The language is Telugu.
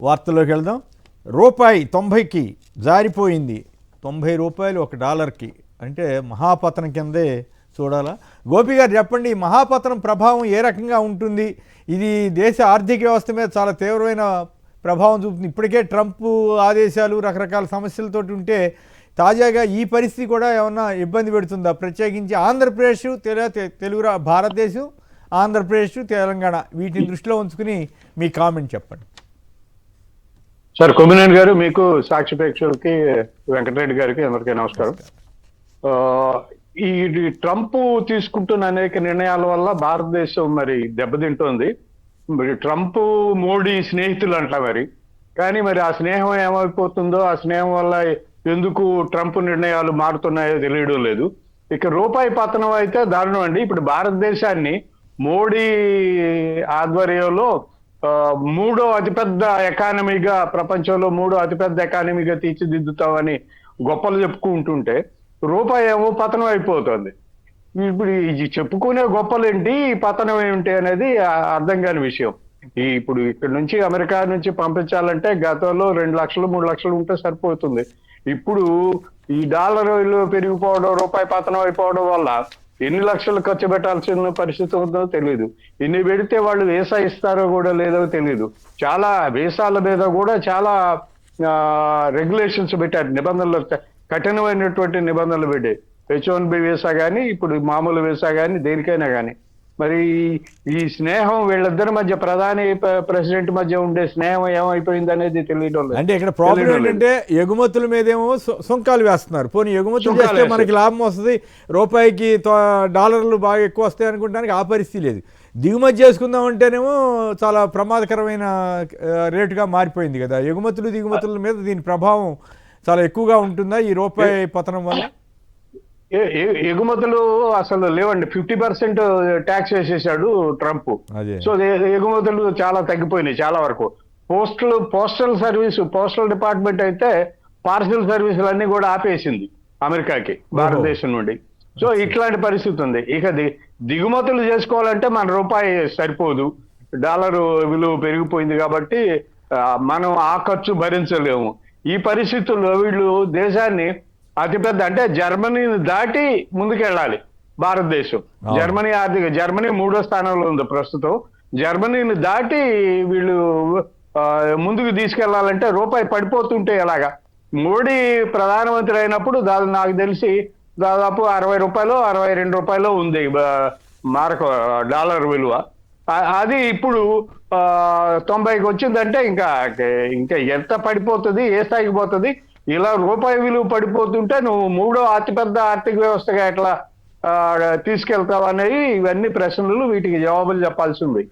వార్తల్లోకి వెళ్దాం. రూపాయి 90కి జారిపోయింది. 90 రూపాయలు $1 అంటే మహాపతనం కిందే చూడాలా? గోపి గారు చెప్పండి, ఈ మహాపతనం ప్రభావం ఏ రకంగా ఉంటుంది? ఇది దేశ ఆర్థిక వ్యవస్థ మీద చాలా తీవ్రమైన ప్రభావం చూపుతుంది. ఇప్పటికే ట్రంప్ ఆదేశాలు రకరకాల సమస్యలతోటి ఉంటే తాజాగా ఈ పరిస్థితి కూడా ఏమన్నా ఇబ్బంది పెడుతుందా? ప్రత్యేకించి ఆంధ్రప్రదేశ్, తెలుగు భారతదేశం, ఆంధ్రప్రదేశ్, తెలంగాణ వీటిని దృష్టిలో ఉంచుకుని మీ కామెంట్ చెప్పండి. సార్, కొమ్మినేని గారు, మీకు, సాక్షి ప్రేక్షకులకి, వెంకటరెడ్డి గారికి అందరికీ నమస్కారం. ఈ ట్రంప్ తీసుకుంటున్న అనేక నిర్ణయాల వల్ల భారతదేశం మరి దెబ్బతింటోంది. మరి ట్రంప్ మోడీ స్నేహితులు అంట మరి, కానీ మరి ఆ స్నేహం ఏమైపోతుందో, ఆ స్నేహం వల్ల ఎందుకు ట్రంప్ నిర్ణయాలు మారుతున్నాయో తెలియడం లేదు. ఇక రూపాయి పతనం అయితే దారుణం అండి. ఇప్పుడు భారతదేశాన్ని మోడీ ఆధ్వర్యంలో మూడో అతిపెద్ద ఎకానమీగా, ప్రపంచంలో మూడో అతిపెద్ద ఎకానమీగా తీర్చిదిద్దుతామని గొప్పలు చెప్పుకుంటుంటే రూపాయి ఏమో పతనం అయిపోతుంది. ఇప్పుడు ఈ చెప్పుకునే గొప్పలేంటి, పతనం ఏమిటి అనేది అర్థం కాని విషయం. ఇప్పుడు ఇక్కడ నుంచి అమెరికా నుంచి పంపించాలంటే గతంలో 2 లక్షలు 3 లక్షలు ఉంటే సరిపోతుంది. ఇప్పుడు ఈ డాలర్ విలువ పెరిగిపోవడం, రూపాయి పతనం అయిపోవడం వల్ల ఎన్ని లక్షలు ఖర్చు పెట్టాల్సిన పరిస్థితి ఉందో తెలియదు. ఎన్ని పెడితే వాళ్ళు వీసా ఇస్తారో కూడా లేదో తెలియదు. చాలా వీసాల మీద కూడా చాలా రెగ్యులేషన్స్ పెట్టారు, నిబంధనలు, కఠినమైనటువంటి నిబంధనలు పెట్టాయి. H1B వీసా కానీ, ఇప్పుడు మామూలు వీసా కానీ, దేనికైనా కానీ. మరి ఈ స్నేహం వీళ్ళిద్దరి మధ్య, ప్రధాని ప్రెసిడెంట్ మధ్య ఉండే స్నేహం ఏమైపోయింది అనేది తెలియడం లేదు. అంటే ఇక్కడ ప్రాబ్లం ఏంటంటే ఎగుమతుల మీదేమో సుంకాలు వేస్తున్నారు. పోనీ ఎగుమతులు చేస్తే మనకి లాభం వస్తుంది, రూపాయికి డాలర్లు బాగా ఎక్కువ వస్తాయి అనుకుంటానికి ఆ పరిస్థితి లేదు. దిగుమతి చేసుకుందాం అంటేనేమో చాలా ప్రమాదకరమైన రేటుగా మారిపోయింది కదా. దిగుమతుల మీద దీని ప్రభావం చాలా ఎక్కువగా ఉంటుందా ఈ రూపాయి పతనం వల్ల? ఎగుమతులు అసలు లేవండి. 50% ట్యాక్స్ వేసేసాడు ట్రంప్. సో ఎగుమతులు చాలా తగ్గిపోయినాయి చాలా వరకు. పోస్టల్ డిపార్ట్మెంట్ అయితే పార్సల్ సర్వీసులు అన్ని కూడా ఆపేసింది అమెరికాకి, భారతదేశం నుండి. సో ఇట్లాంటి పరిస్థితి ఉంది. ఇక దిగుమతులు చేసుకోవాలంటే మన రూపాయి సరిపోదు, డాలర్ విలువ పెరిగిపోయింది కాబట్టి మనం ఆ ఖర్చు భరించలేము. ఈ పరిస్థితుల్లో వీళ్ళు దేశాన్ని అతిపెద్ద, అంటే జర్మనీని దాటి ముందుకెళ్ళాలి భారతదేశం. జర్మనీ 3వ స్థానంలో ఉంది ప్రస్తుతం. జర్మనీని దాటి వీళ్ళు ముందుకు తీసుకెళ్లాలంటే రూపాయి పడిపోతుంటే ఎలాగా? మోడీ ప్రధానమంత్రి అయినప్పుడు నాకు తెలిసి దాదాపు 60 రూపాయలు 62 రూపాయలు ఉంది డాలర్ విలువ. అది ఇప్పుడు 90కి వచ్చిందంటే ఇంకా ఎంత పడిపోతుంది, ఏ స్థాయికి పోతుంది? ఇలా రూపాయి విలువ పడిపోతుంటే నువ్వు 3వ అతిపెద్ద ఆర్థిక వ్యవస్థగా ఎట్లా తీసుకెళ్తావు అనేవి ఇవన్నీ ప్రశ్నలు. వీటికి జవాబులు చెప్పాల్సి ఉంది.